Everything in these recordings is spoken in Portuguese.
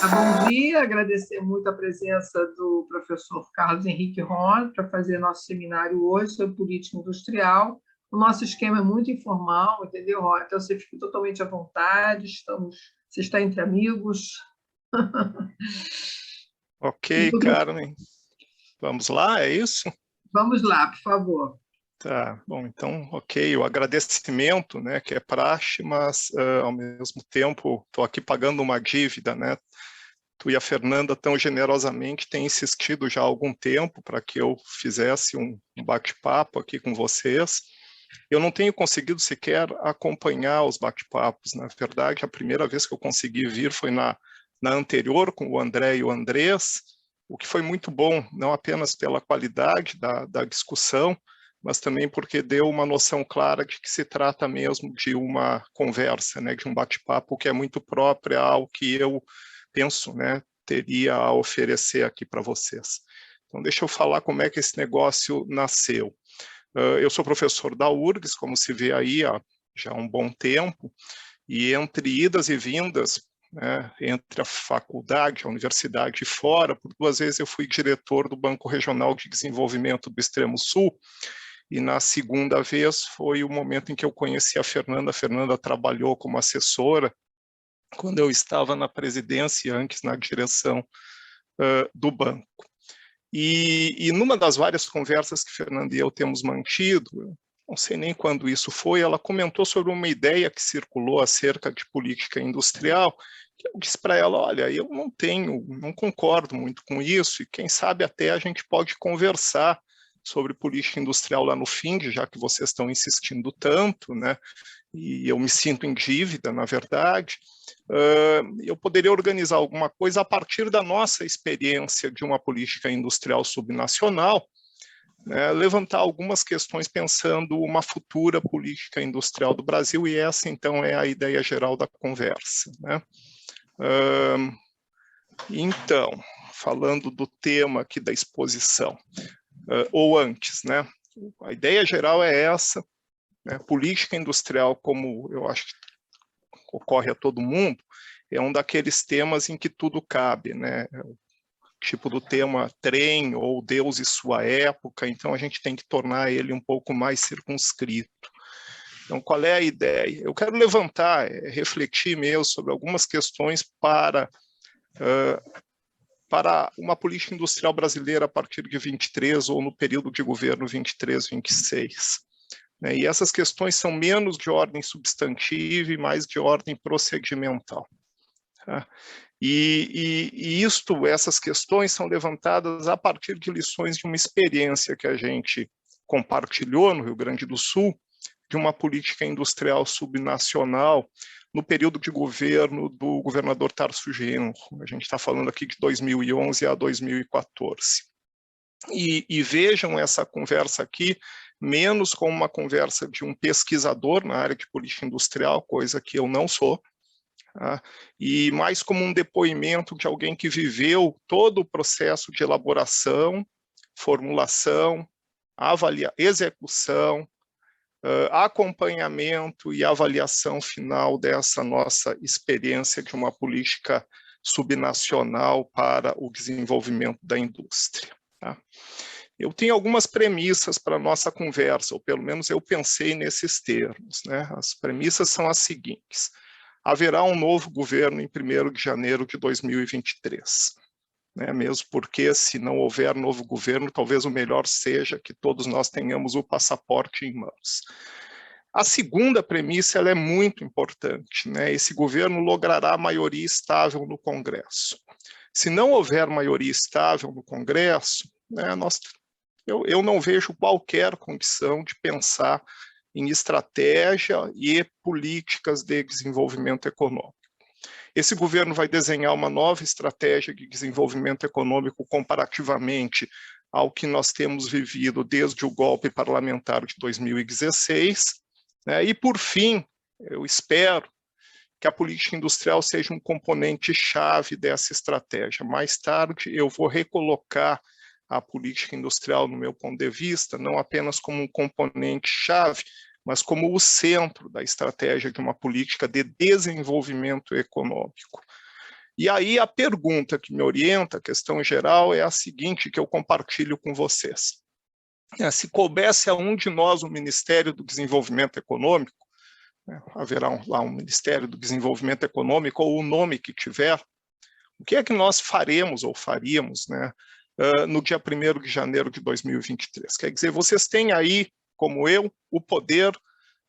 Bom dia, agradecer muito a presença do professor Carlos Henrique Ron para fazer nosso seminário hoje sobre política industrial. O nosso esquema é muito informal, entendeu, Ron? Então você fica totalmente à vontade, você está entre amigos. Ok, Carmen. Vamos lá, é isso? Vamos lá, por favor. Tá, bom, então, ok, o agradecimento, né, que é praxe, mas ao mesmo tempo estou aqui pagando uma dívida, né? Tu e a Fernanda tão generosamente têm insistido já há algum tempo para que eu fizesse um bate-papo aqui com vocês. Eu não tenho conseguido sequer acompanhar os bate-papos. Na verdade, a primeira vez que eu consegui vir foi na anterior, com o André e o Andrés, o que foi muito bom, não apenas pela qualidade da discussão, mas também porque deu uma noção clara de que se trata mesmo de uma conversa, né, de um bate-papo que é muito próprio ao que eu penso, né, teria a oferecer aqui para vocês. Então, deixa eu falar como é que esse negócio nasceu. Eu sou professor da URGS, como se vê aí há já um bom tempo, e entre idas e vindas, né, entre a faculdade, a universidade e fora, por 2 vezes eu fui diretor do Banco Regional de Desenvolvimento do Extremo Sul, e na segunda vez foi o momento em que eu conheci a Fernanda. A Fernanda trabalhou como assessora quando eu estava na presidência, antes na direção do banco. E numa das várias conversas que Fernanda e eu temos mantido, não sei nem quando isso foi, ela comentou sobre uma ideia que circulou acerca de política industrial, que eu disse para ela, olha, eu não concordo muito com isso, e quem sabe até a gente pode conversar sobre política industrial lá no FIND, já que vocês estão insistindo tanto, né? E eu me sinto em dívida, na verdade, eu poderia organizar alguma coisa a partir da nossa experiência de uma política industrial subnacional, né, levantar algumas questões pensando uma futura política industrial do Brasil, e essa, então, é a ideia geral da conversa, né? Então, falando do tema aqui da exposição, ou antes, né? A ideia geral é essa, né? Política industrial, como eu acho que ocorre a todo mundo, é um daqueles temas em que tudo cabe, né? Tipo do tema trem ou Deus e sua época, então a gente tem que tornar ele um pouco mais circunscrito. Então, qual é a ideia? Eu quero levantar, refletir mesmo sobre algumas questões para uma política industrial brasileira a partir de 23 ou no período de governo 23-26. E essas questões são menos de ordem substantiva e mais de ordem procedimental. Tá? E essas questões são levantadas a partir de lições de uma experiência que a gente compartilhou no Rio Grande do Sul, de uma política industrial subnacional no período de governo do governador Tarso Genro. A gente está falando aqui de 2011 a 2014. E vejam essa conversa aqui menos como uma conversa de um pesquisador na área de política industrial, coisa que eu não sou, tá? E mais como um depoimento de alguém que viveu todo o processo de elaboração, formulação, execução, acompanhamento e avaliação final dessa nossa experiência de uma política subnacional para o desenvolvimento da indústria. Tá? Eu tenho algumas premissas para a nossa conversa, ou pelo menos eu pensei nesses termos, né? As premissas são as seguintes: haverá um novo governo em 1º de janeiro de 2023. Né? Mesmo porque, se não houver novo governo, talvez o melhor seja que todos nós tenhamos o passaporte em mãos. A segunda premissa ela é muito importante, né? Esse governo logrará a maioria estável no Congresso. Se não houver maioria estável no Congresso, né, eu não vejo qualquer condição de pensar em estratégia e políticas de desenvolvimento econômico. Esse governo vai desenhar uma nova estratégia de desenvolvimento econômico comparativamente ao que nós temos vivido desde o golpe parlamentar de 2016, né? E, por fim, eu espero que a política industrial seja um componente chave dessa estratégia. Mais tarde, eu vou recolocar a política industrial, no meu ponto de vista, não apenas como um componente-chave, mas como o centro da estratégia de uma política de desenvolvimento econômico. E aí a pergunta que me orienta, a questão geral, é a seguinte, que eu compartilho com vocês. Se coubesse a um de nós o Ministério do Desenvolvimento Econômico, haverá lá um Ministério do Desenvolvimento Econômico, ou o nome que tiver, o que é que nós faremos ou faríamos, né, no dia 1º de janeiro de 2023? Quer dizer, vocês têm aí, como eu, o poder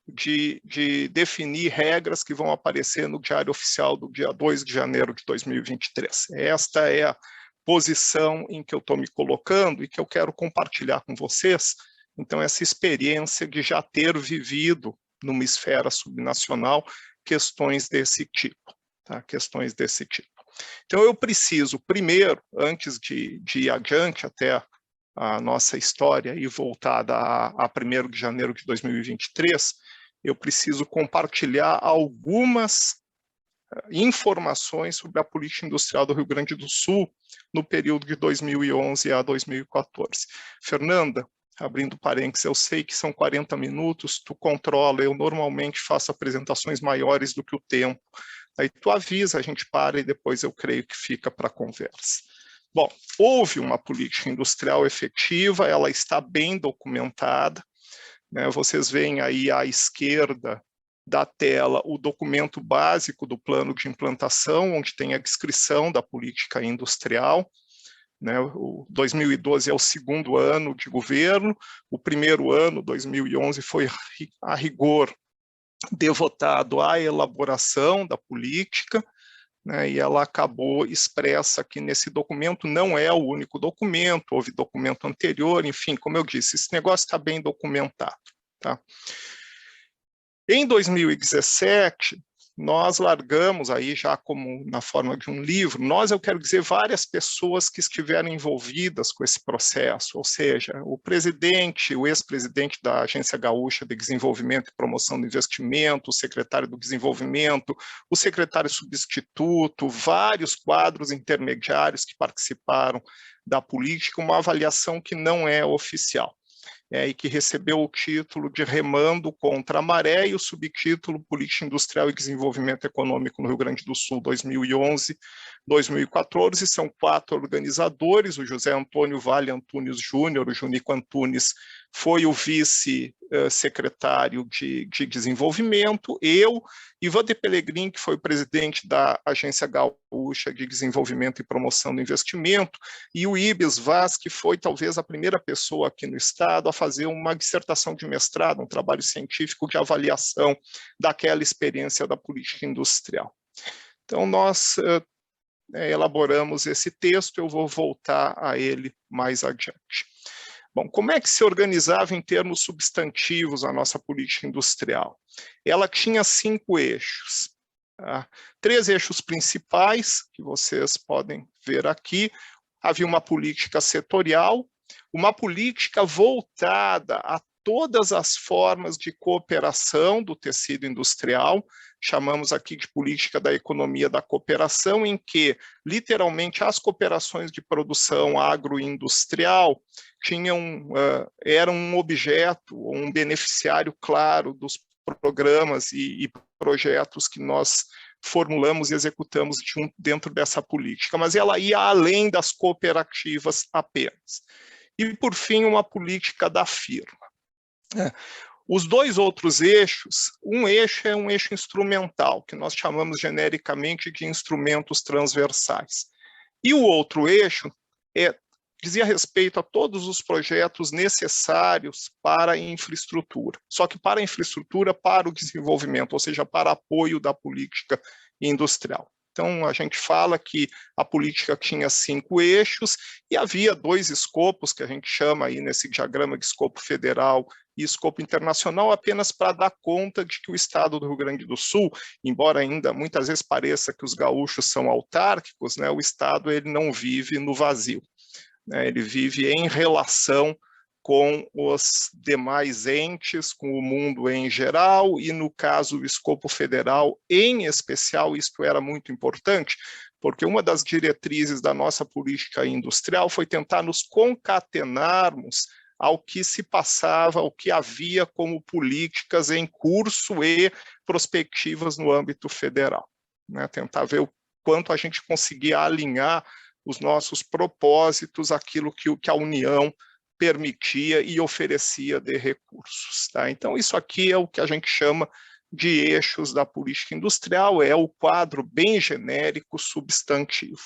de definir regras que vão aparecer no Diário Oficial do dia 2 de janeiro de 2023. Esta é a posição em que eu estou me colocando e que eu quero compartilhar com vocês. Então, essa experiência de já ter vivido numa esfera subnacional questões desse tipo, tá? Questões desse tipo. Então, eu preciso, primeiro, antes de ir adiante até a nossa história e voltada a 1º de janeiro de 2023, eu preciso compartilhar algumas informações sobre a política industrial do Rio Grande do Sul no período de 2011 a 2014. Fernanda, abrindo parênteses, eu sei que são 40 minutos, tu controla, eu normalmente faço apresentações maiores do que o tempo. Aí tu avisa, a gente para e depois eu creio que fica para a conversa. Bom, houve uma política industrial efetiva, ela está bem documentada, né? Vocês veem aí à esquerda da tela o documento básico do plano de implantação, onde tem a descrição da política industrial, né? O 2012 é o 2º ano de governo, o 1º ano, 2011, foi a rigor devotado à elaboração da política, né, e ela acabou expressa aqui nesse documento. Não é o único documento, houve documento anterior, enfim, como eu disse, esse negócio está bem documentado. Tá? Em 2017, nós largamos aí já como na forma de um livro, eu quero dizer várias pessoas que estiveram envolvidas com esse processo, ou seja, o presidente, o ex-presidente da Agência Gaúcha de Desenvolvimento e Promoção do Investimento, o secretário do Desenvolvimento, o secretário substituto, vários quadros intermediários que participaram da política, uma avaliação que não é oficial. E que recebeu o título de Remando contra a Maré e o subtítulo Política Industrial e Desenvolvimento Econômico no Rio Grande do Sul, 2011-2014. São 4 organizadores, o José Antônio Vale Antunes Júnior, o Junico Antunes foi o vice-secretário de desenvolvimento, eu, Ivan de Pellegrin, que foi o presidente da Agência Gaúcha de Desenvolvimento e Promoção do Investimento, e o Ibes Vaz, que foi talvez a primeira pessoa aqui no estado a fazer uma dissertação de mestrado, um trabalho científico de avaliação daquela experiência da política industrial. Então, nós elaboramos esse texto, eu vou voltar a ele mais adiante. Bom, como é que se organizava em termos substantivos a nossa política industrial? Ela tinha 5 eixos. Tá? 3 eixos principais, que vocês podem ver aqui. Havia uma política setorial, uma política voltada a todas as formas de cooperação do tecido industrial, chamamos aqui de política da economia da cooperação, em que, literalmente, as cooperações de produção agroindustrial eram um objeto, um beneficiário claro dos programas e projetos que nós formulamos e executamos dentro dessa política, mas ela ia além das cooperativas apenas. E, por fim, uma política da firma. Os 2 outros eixos, um eixo é um eixo instrumental, que nós chamamos genericamente de instrumentos transversais. E o outro eixo dizia respeito a todos os projetos necessários para a infraestrutura, só que para a infraestrutura, para o desenvolvimento, ou seja, para apoio da política industrial. Então, a gente fala que a política tinha 5 eixos e havia 2 escopos, que a gente chama aí nesse diagrama de escopo federal e escopo internacional, apenas para dar conta de que o estado do Rio Grande do Sul, embora ainda muitas vezes pareça que os gaúchos são autárquicos, né, o estado ele não vive no vazio, né, ele vive em relação com os demais entes, com o mundo em geral, e no caso o escopo federal em especial, isto era muito importante, porque uma das diretrizes da nossa política industrial foi tentar nos concatenarmos ao que se passava, ao que havia como políticas em curso e prospectivas no âmbito federal, né? Tentar ver o quanto a gente conseguia alinhar os nossos propósitos àquilo que a União permitia e oferecia de recursos, tá? Então, isso aqui é o que a gente chama de eixos da política industrial, é o quadro bem genérico, substantivo.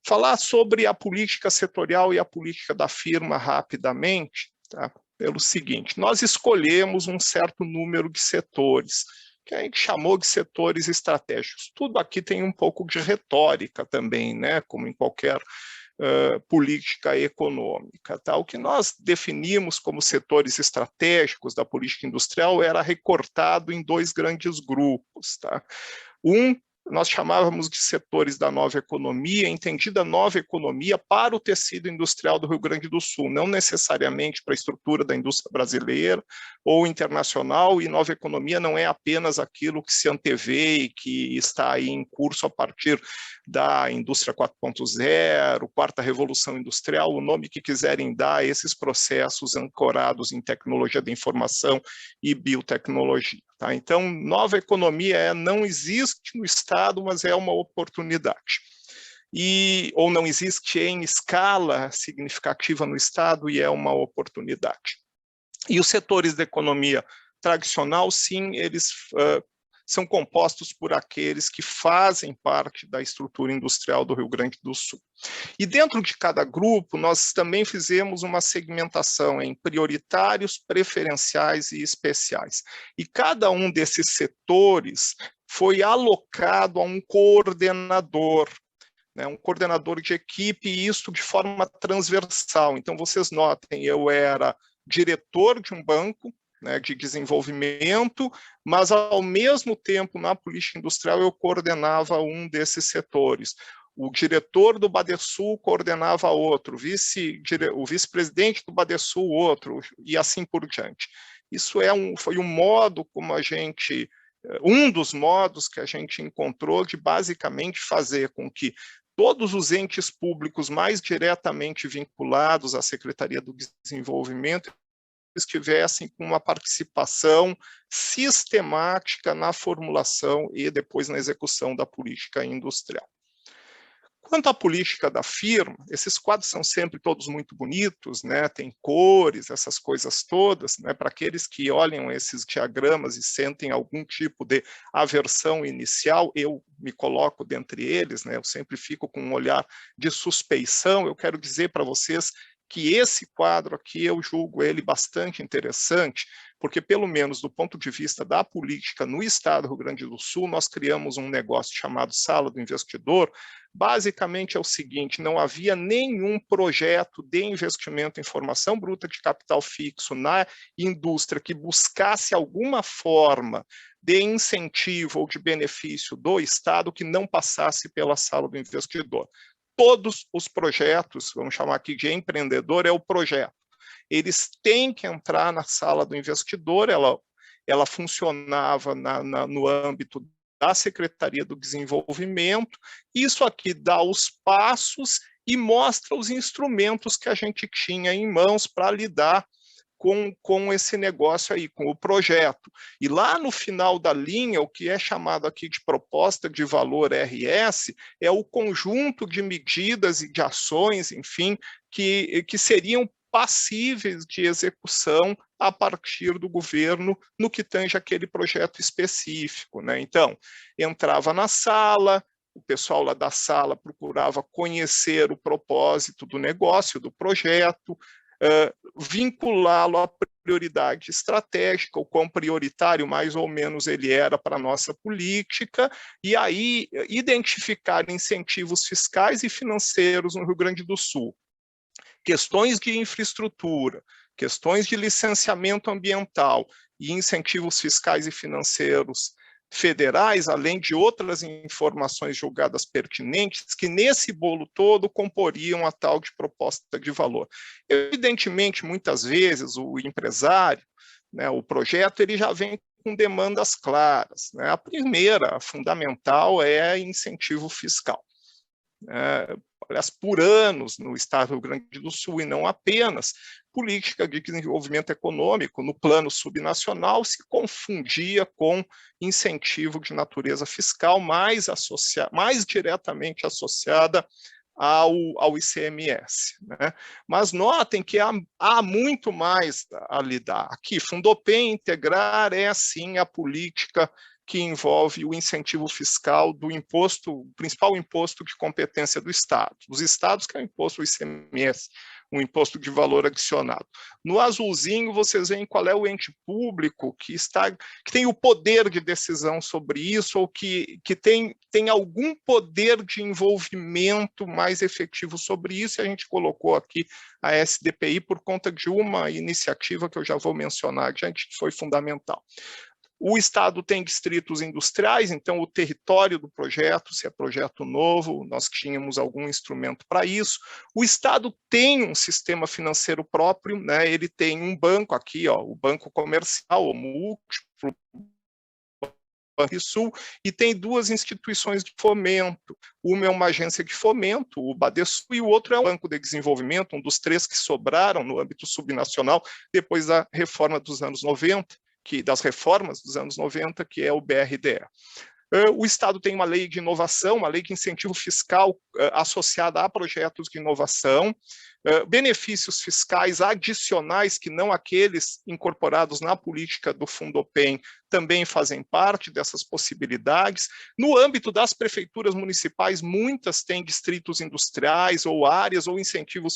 Falar sobre a política setorial e a política da firma rapidamente, tá? Pelo seguinte, nós escolhemos um certo número de setores, que a gente chamou de setores estratégicos. Tudo aqui tem um pouco de retórica também, né? Como em qualquer política econômica. Tá? O que nós definimos como setores estratégicos da política industrial era recortado em dois grandes grupos. Tá? Nós chamávamos de setores da nova economia, entendida nova economia para o tecido industrial do Rio Grande do Sul, não necessariamente para a estrutura da indústria brasileira ou internacional, e nova economia não é apenas aquilo que se antevê e que está aí em curso a partir da indústria 4.0, quarta revolução industrial, o nome que quiserem dar a esses processos ancorados em tecnologia da informação e biotecnologia. Tá? Então, nova economia não existe no Estado, mas é uma oportunidade. Ou não existe em escala significativa no Estado e é uma oportunidade. E os setores da economia tradicional, sim, eles são compostos por aqueles que fazem parte da estrutura industrial do Rio Grande do Sul. E dentro de cada grupo, nós também fizemos uma segmentação em prioritários, preferenciais e especiais. E cada um desses setores foi alocado a um coordenador, né, um coordenador de equipe, e isso de forma transversal. Então, vocês notem, eu era diretor de um banco, né, de desenvolvimento, mas, ao mesmo tempo, na política industrial, eu coordenava um desses setores. O diretor do Badesul coordenava outro, o vice-presidente do Badesul outro, e assim por diante. Isso foi um modo como um dos modos que a gente encontrou de basicamente fazer com que todos os entes públicos mais diretamente vinculados à Secretaria do Desenvolvimento estivessem com uma participação sistemática na formulação e depois na execução da política industrial. Quanto à política da firma, esses quadros são sempre todos muito bonitos, né? Tem cores, essas coisas todas, né? Para aqueles que olham esses diagramas e sentem algum tipo de aversão inicial, eu me coloco dentre eles, né? Eu sempre fico com um olhar de suspeição. Eu quero dizer para vocês que esse quadro aqui eu julgo ele bastante interessante, porque, pelo menos do ponto de vista da política no Estado do Rio Grande do Sul, nós criamos um negócio chamado Sala do Investidor. Basicamente é o seguinte, não havia nenhum projeto de investimento em formação bruta de capital fixo na indústria que buscasse alguma forma de incentivo ou de benefício do Estado que não passasse pela Sala do Investidor. Todos os projetos, vamos chamar aqui de empreendedor, é o projeto. Eles têm que entrar na Sala do Investidor, ela funcionava no âmbito da Secretaria do Desenvolvimento. Isso aqui dá os passos e mostra os instrumentos que a gente tinha em mãos para lidar com esse negócio aí, com o projeto. E lá no final da linha, o que é chamado aqui de proposta de valor RS, é o conjunto de medidas e de ações, enfim, que seriam passíveis de execução a partir do governo no que tange aquele projeto específico, né? Então, entrava na sala, o pessoal lá da sala procurava conhecer o propósito do negócio, do projeto, vinculá-lo à prioridade estratégica, o quão prioritário mais ou menos ele era para a nossa política, e aí identificar incentivos fiscais e financeiros no Rio Grande do Sul. Questões de infraestrutura, questões de licenciamento ambiental e incentivos fiscais e financeiros federais, além de outras informações julgadas pertinentes, que nesse bolo todo comporiam a tal de proposta de valor. Evidentemente, muitas vezes, o empresário, né, o projeto, ele já vem com demandas claras, né? A primeira, a fundamental, é incentivo fiscal. Aliás, por anos no estado do Rio Grande do Sul, e não apenas, política de desenvolvimento econômico no plano subnacional se confundia com incentivo de natureza fiscal mais diretamente associada ao ICMS. Né? Mas notem que há muito mais a lidar. Aqui, Fundopem integrar é, sim, a política que envolve o incentivo fiscal do imposto, o principal imposto de competência do Estado. Dos estados, que é o imposto do ICMS, o imposto de valor adicionado. No azulzinho, vocês veem qual é o ente público que tem o poder de decisão sobre isso, ou que tem algum poder de envolvimento mais efetivo sobre isso, e a gente colocou aqui a SDPI por conta de uma iniciativa que eu já vou mencionar adiante, que foi fundamental. O Estado tem distritos industriais, então o território do projeto, se é projeto novo, nós tínhamos algum instrumento para isso. O Estado tem um sistema financeiro próprio, né? Ele tem um banco aqui, ó, o Banco Comercial, o Múltiplo, Banrisul, e tem duas instituições de fomento. Uma é uma agência de fomento, o Badesul, e o outro é o Banco de Desenvolvimento, um dos três que sobraram no âmbito subnacional depois da reforma dos anos 90. Das reformas dos anos 90, que é o BRDE. O Estado tem uma lei de inovação, uma lei de incentivo fiscal associada a projetos de inovação, benefícios fiscais adicionais, que não aqueles incorporados na política do Fundopem, também fazem parte dessas possibilidades. No âmbito das prefeituras municipais, muitas têm distritos industriais ou áreas ou incentivos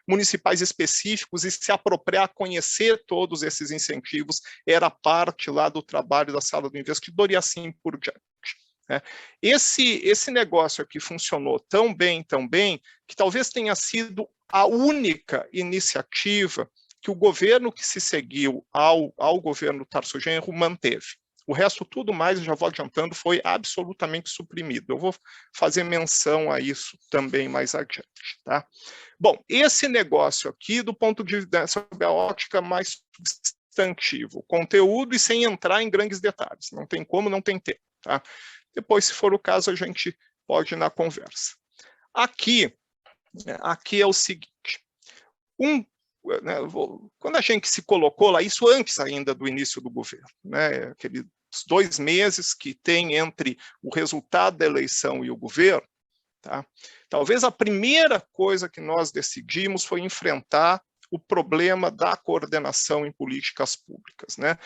municipais específicos, e se apropriar, conhecer todos esses incentivos, era parte lá do trabalho da sala do investidor e assim por diante. Esse negócio aqui funcionou tão bem, que talvez tenha sido a única iniciativa que o governo que se seguiu ao governo Tarso Genro manteve. O resto, tudo mais, eu já vou adiantando, foi absolutamente suprimido. Eu vou fazer menção a isso também mais adiante. Tá? Bom, esse negócio aqui, do ponto de vista sob a ótica mais substantivo, conteúdo, e sem entrar em grandes detalhes. Não tem como, não tem tempo. Tá? Depois, se for o caso, a gente pode ir na conversa. Aqui é o seguinte. Quando a gente se colocou lá, isso antes ainda do início do governo, né, aqueles 2 meses que tem entre o resultado da eleição e o governo, tá? Talvez a primeira coisa que nós decidimos foi enfrentar o problema da coordenação em políticas públicas, né?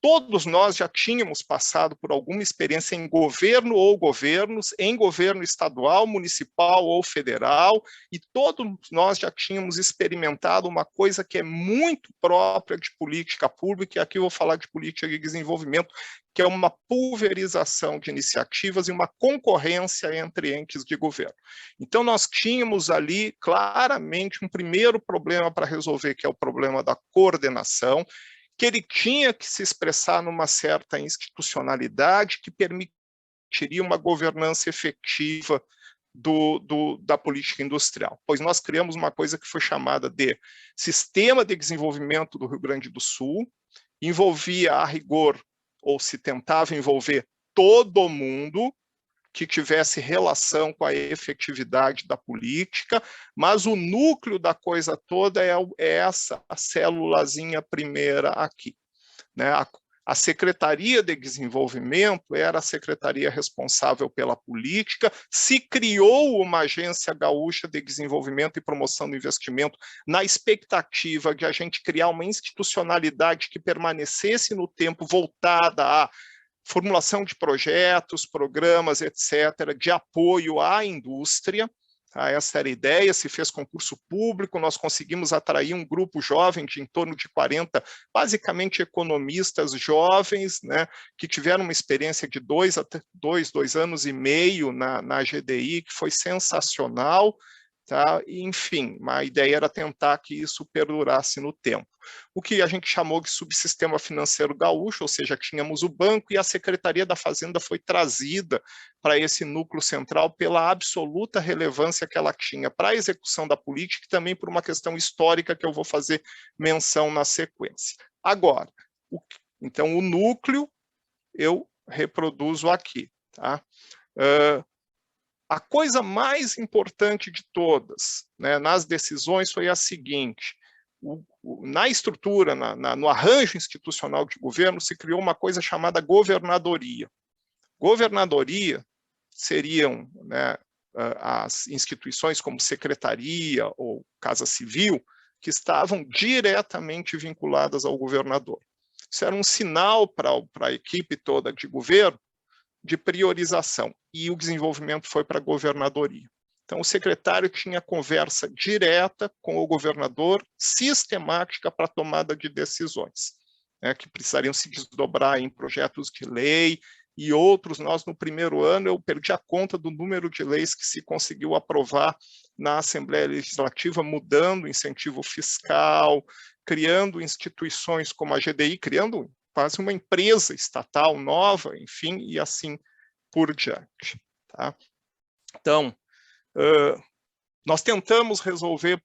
Todos nós já tínhamos passado por alguma experiência em governo ou governos, em governo estadual, municipal ou federal, e todos nós já tínhamos experimentado uma coisa que é muito própria de política pública, e aqui eu vou falar de política de desenvolvimento, que é uma pulverização de iniciativas e uma concorrência entre entes de governo. Então, nós tínhamos ali claramente um primeiro problema para resolver, que é o problema da coordenação, que ele tinha que se expressar numa certa institucionalidade que permitiria uma governança efetiva da política industrial. Pois nós criamos uma coisa que foi chamada de Sistema de Desenvolvimento do Rio Grande do Sul, envolvia a rigor, ou se tentava envolver todo mundo que tivesse relação com a efetividade da política, mas o núcleo da coisa toda é essa, a célulazinha primeira aqui. Né? A Secretaria de Desenvolvimento era a secretaria responsável pela política, se criou uma Agência Gaúcha de Desenvolvimento e Promoção do Investimento na expectativa de a gente criar uma institucionalidade que permanecesse no tempo voltada a formulação de projetos, programas, etc., de apoio à indústria. Essa era a ideia, se fez concurso público, nós conseguimos atrair um grupo jovem de em torno de 40, basicamente economistas jovens, né, que tiveram uma experiência de 2 anos e meio na GDI, que foi sensacional. Tá? Enfim, a ideia era tentar que isso perdurasse no tempo. O que a gente chamou de subsistema financeiro gaúcho, ou seja, tínhamos o banco, e a Secretaria da Fazenda foi trazida para esse núcleo central pela absoluta relevância que ela tinha para a execução da política, e também por uma questão histórica que eu vou fazer menção na sequência. Agora, então o núcleo eu reproduzo aqui. Tá? A coisa mais importante de todas, né, nas decisões foi a seguinte: na estrutura, no arranjo institucional de governo, se criou uma coisa chamada governadoria. Governadoria seriam, né, as instituições como secretaria ou casa civil, que estavam diretamente vinculadas ao governador. Isso era um sinal para a equipe toda de governo de priorização, e o desenvolvimento foi para a governadoria. Então, o secretário tinha conversa direta com o governador, sistemática para a tomada de decisões, né, que precisariam se desdobrar em projetos de lei e outros. Nós, no primeiro ano, eu perdi a conta do número de leis que se conseguiu aprovar na Assembleia Legislativa, mudando o incentivo fiscal, criando instituições como a GDI, criando quase uma empresa estatal nova, enfim, e assim por diante. Tá? Então, nós tentamos resolver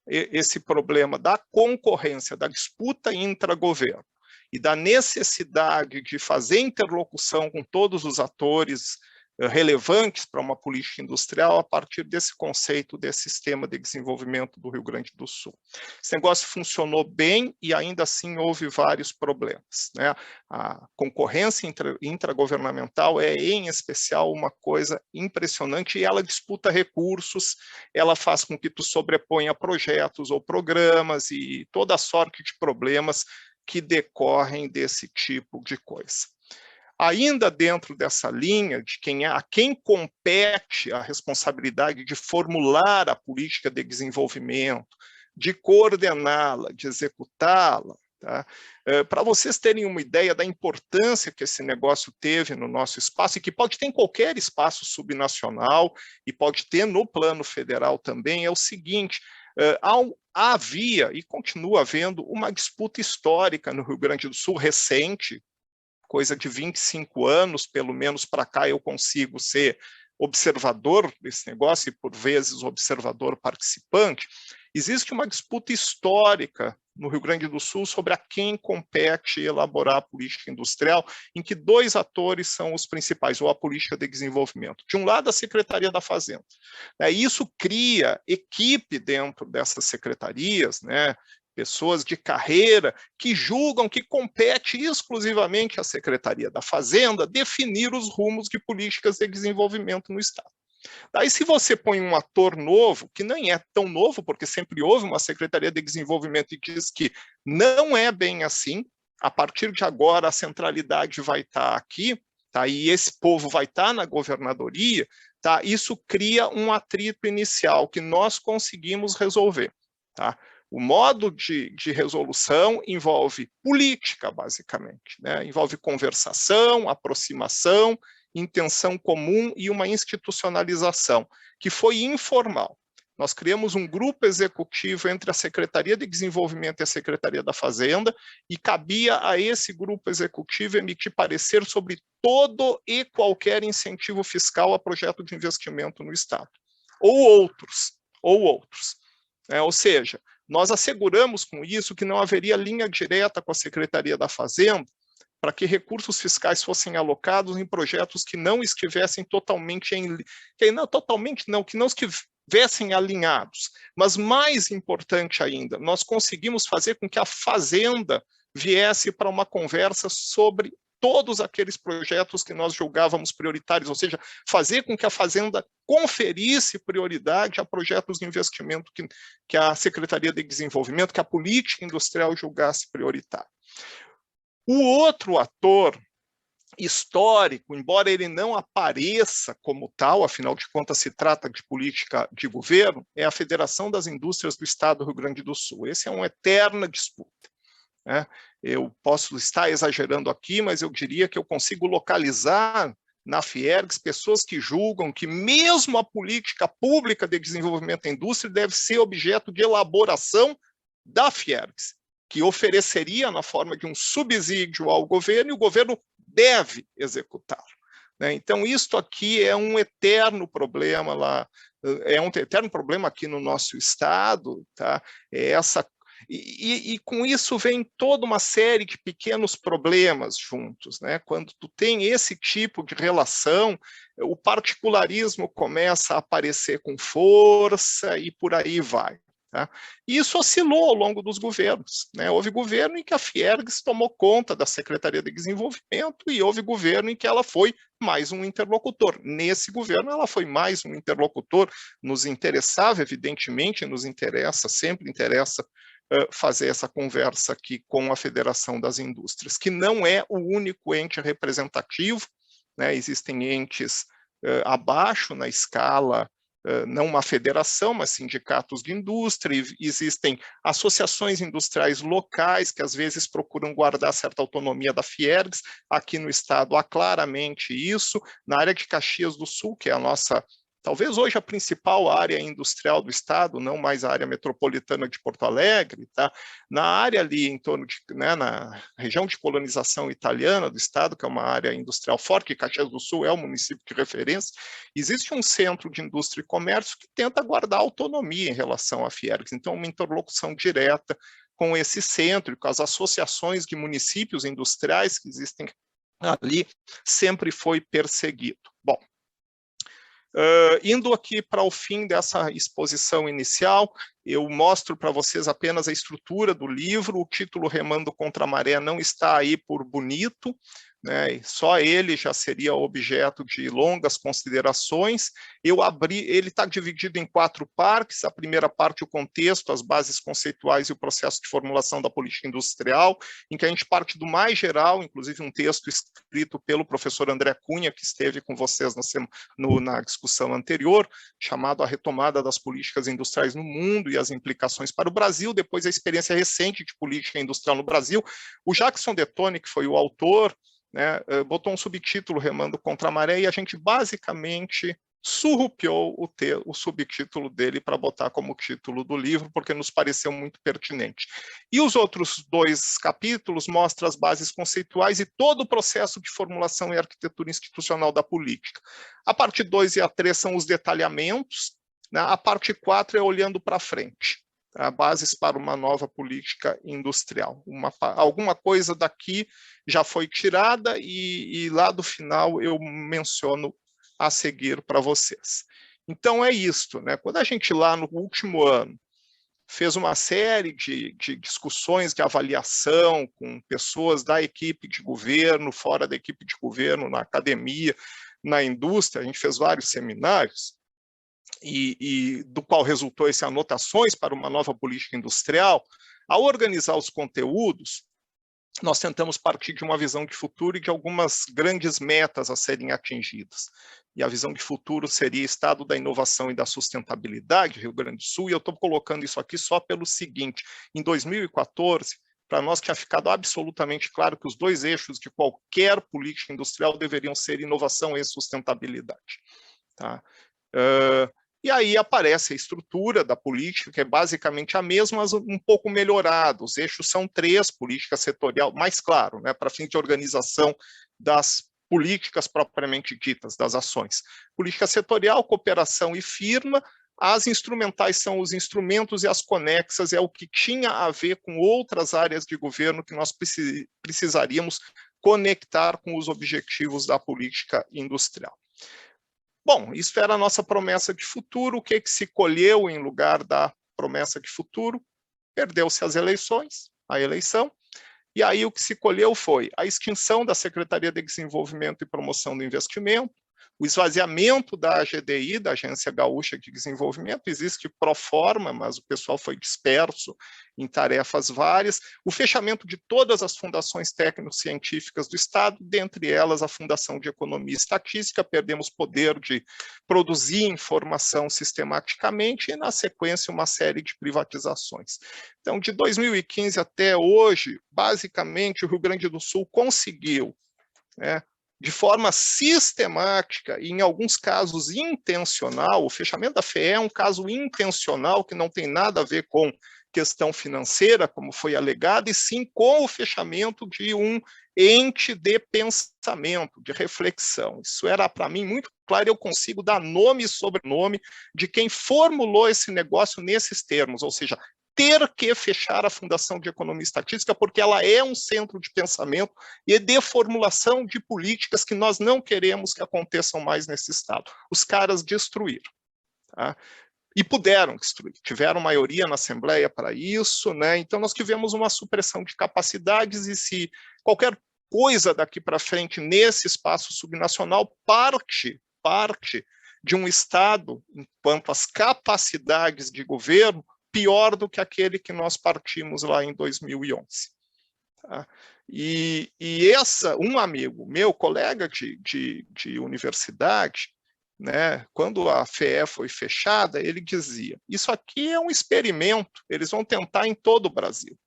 esse problema da concorrência, da disputa intragoverno e da necessidade de fazer interlocução com todos os atores relevantes para uma política industrial a partir desse conceito, desse sistema de desenvolvimento do Rio Grande do Sul. Esse negócio funcionou bem e ainda assim houve vários problemas, né? A concorrência intragovernamental é, em especial, uma coisa impressionante, e ela disputa recursos, ela faz com que tu sobreponha projetos ou programas e toda a sorte de problemas que decorrem desse tipo de coisa. Ainda dentro dessa linha de a quem compete a responsabilidade de formular a política de desenvolvimento, de coordená-la, de executá-la, tá? Para vocês terem uma ideia da importância que esse negócio teve no nosso espaço, e que pode ter em qualquer espaço subnacional, e pode ter no plano federal também, é o seguinte: havia e continua havendo uma disputa histórica no Rio Grande do Sul recente, coisa de 25 anos, pelo menos para cá eu consigo ser observador desse negócio, e por vezes observador participante. Existe uma disputa histórica no Rio Grande do Sul sobre a quem compete elaborar a política industrial, em que dois atores são os principais, ou a política de desenvolvimento. De um lado, a Secretaria da Fazenda. Isso cria equipe dentro dessas secretarias, né, pessoas de carreira que julgam que compete exclusivamente à Secretaria da Fazenda definir os rumos de políticas de desenvolvimento no Estado. Daí, se você põe um ator novo, que nem é tão novo, porque sempre houve uma Secretaria de Desenvolvimento, e diz que não é bem assim, a partir de agora a centralidade vai estar aqui, tá? E esse povo vai estar na governadoria, tá? Isso cria um atrito inicial que nós conseguimos resolver. Tá? O modo de resolução envolve política, basicamente, né? Envolve conversação, aproximação, intenção comum e uma institucionalização, que foi informal. Nós criamos um grupo executivo entre a Secretaria de Desenvolvimento e a Secretaria da Fazenda, e cabia a esse grupo executivo emitir parecer sobre todo e qualquer incentivo fiscal a projeto de investimento no Estado, ou outros. Ou seja, nós asseguramos com isso que não haveria linha direta com a Secretaria da Fazenda para que recursos fiscais fossem alocados em projetos que não estivessem que não estivessem alinhados. Mas mais importante ainda, nós conseguimos fazer com que a Fazenda viesse para uma conversa sobre todos aqueles projetos que nós julgávamos prioritários, ou seja, fazer com que a Fazenda conferisse prioridade a projetos de investimento que a Secretaria de Desenvolvimento, que a política industrial julgasse prioritário. O outro ator histórico, embora ele não apareça como tal, afinal de contas se trata de política de governo, é a Federação das Indústrias do Estado do Rio Grande do Sul. Esse é uma eterna disputa. Né? Eu posso estar exagerando aqui, mas eu diria que eu consigo localizar na Fiergs pessoas que julgam que mesmo a política pública de desenvolvimento da indústria deve ser objeto de elaboração da Fiergs, que ofereceria na forma de um subsídio ao governo, e o governo deve executá-lo. Né? Então, isto aqui é um eterno problema lá, é um eterno problema aqui no nosso estado, tá? É essa E com isso vem toda uma série de pequenos problemas juntos, né? Quando tu tem esse tipo de relação, o particularismo começa a aparecer com força e por aí vai. Tá? E isso oscilou ao longo dos governos, né? Houve governo em que a Fiergs tomou conta da Secretaria de Desenvolvimento e houve governo em que ela foi mais um interlocutor. Nesse governo, ela foi mais um interlocutor. Nos interessava, evidentemente, nos interessa, sempre interessa fazer essa conversa aqui com a Federação das Indústrias, que não é o único ente representativo, né? Existem entes abaixo na escala, não uma federação, mas sindicatos de indústria, existem associações industriais locais que às vezes procuram guardar certa autonomia da Fiergs. Aqui no estado há claramente isso. Na área de Caxias do Sul, que é a nossa, talvez hoje a principal área industrial do estado, não mais a área metropolitana de Porto Alegre, tá? Na área ali em torno de, né, na região de colonização italiana do estado, que é uma área industrial forte, que Caxias do Sul é o município de referência, existe um centro de indústria e comércio que tenta guardar autonomia em relação à Fiergs. Então, uma interlocução direta com esse centro e com as associações de municípios industriais que existem ali sempre foi perseguido. Bom, indo aqui para o fim dessa exposição inicial, eu mostro para vocês apenas a estrutura do livro. O título Remando contra a Maré não está aí por bonito, né? Só ele já seria objeto de longas considerações. Eu abri, ele está dividido em 4 partes. A primeira parte, o contexto, as bases conceituais e o processo de formulação da política industrial, em que a gente parte do mais geral, inclusive um texto escrito pelo professor André Cunha, que esteve com vocês na discussão anterior, chamado A Retomada das Políticas Industriais no Mundo e as Implicações para o Brasil, depois a experiência recente de política industrial no Brasil. O Jackson Detone, que foi o autor, né, botou um subtítulo Remando contra a Maré, e a gente basicamente surrupiou o subtítulo dele para botar como título do livro, porque nos pareceu muito pertinente. E os outros 2 capítulos mostram as bases conceituais e todo o processo de formulação e arquitetura institucional da política. A parte 2 e a 3 são os detalhamentos, né? A parte 4 é olhando para frente. Bases para uma nova política industrial. Alguma coisa daqui já foi tirada e lá do final eu menciono a seguir para vocês. Então é isto, né? Quando a gente lá no último ano fez uma série de discussões de avaliação com pessoas da equipe de governo, fora da equipe de governo, na academia, na indústria, a gente fez vários seminários, e do qual resultou esse Anotações para uma Nova Política Industrial. Ao organizar os conteúdos, nós tentamos partir de uma visão de futuro e de algumas grandes metas a serem atingidas. E a visão de futuro seria Estado da Inovação e da Sustentabilidade, Rio Grande do Sul, e eu estou colocando isso aqui só pelo seguinte: em 2014, para nós tinha ficado absolutamente claro que os 2 eixos de qualquer política industrial deveriam ser inovação e sustentabilidade. Tá? E aí aparece a estrutura da política, que é basicamente a mesma, mas um pouco melhorada. Os eixos são 3, política setorial, mais claro, né, para fim de organização das políticas propriamente ditas, das ações. Política setorial, cooperação e firma. As instrumentais são os instrumentos e as conexas é o que tinha a ver com outras áreas de governo que nós precisaríamos conectar com os objetivos da política industrial. Bom, isso era a nossa promessa de futuro. O que se colheu em lugar da promessa de futuro? Perdeu-se as eleições, a eleição, e aí o que se colheu foi a extinção da Secretaria de Desenvolvimento e Promoção do Investimento, o esvaziamento da AGDI, da Agência Gaúcha de Desenvolvimento, existe pro forma, mas o pessoal foi disperso em tarefas várias, o fechamento de todas as fundações técnico-científicas do Estado, dentre elas a Fundação de Economia e Estatística, perdemos poder de produzir informação sistematicamente e, na sequência, uma série de privatizações. Então, de 2015 até hoje, basicamente, o Rio Grande do Sul conseguiu, né, de forma sistemática e, em alguns casos, intencional. O fechamento da FEE é um caso intencional que não tem nada a ver com questão financeira, como foi alegado, e sim com o fechamento de um ente de pensamento, de reflexão. Isso era, para mim, muito claro, eu consigo dar nome e sobrenome de quem formulou esse negócio nesses termos, ou seja, ter que fechar a Fundação de Economia e Estatística, porque ela é um centro de pensamento e de formulação de políticas que nós não queremos que aconteçam mais nesse Estado. Os caras destruíram. Tá? E puderam destruir, tiveram maioria na Assembleia para isso, né? Então nós tivemos uma supressão de capacidades e se qualquer coisa daqui para frente nesse espaço subnacional parte de um Estado, enquanto as capacidades de governo, pior do que aquele que nós partimos lá em 2011. Tá? E um amigo meu, colega de universidade, né, quando a FEE foi fechada, ele dizia, isso aqui é um experimento, eles vão tentar em todo o Brasil.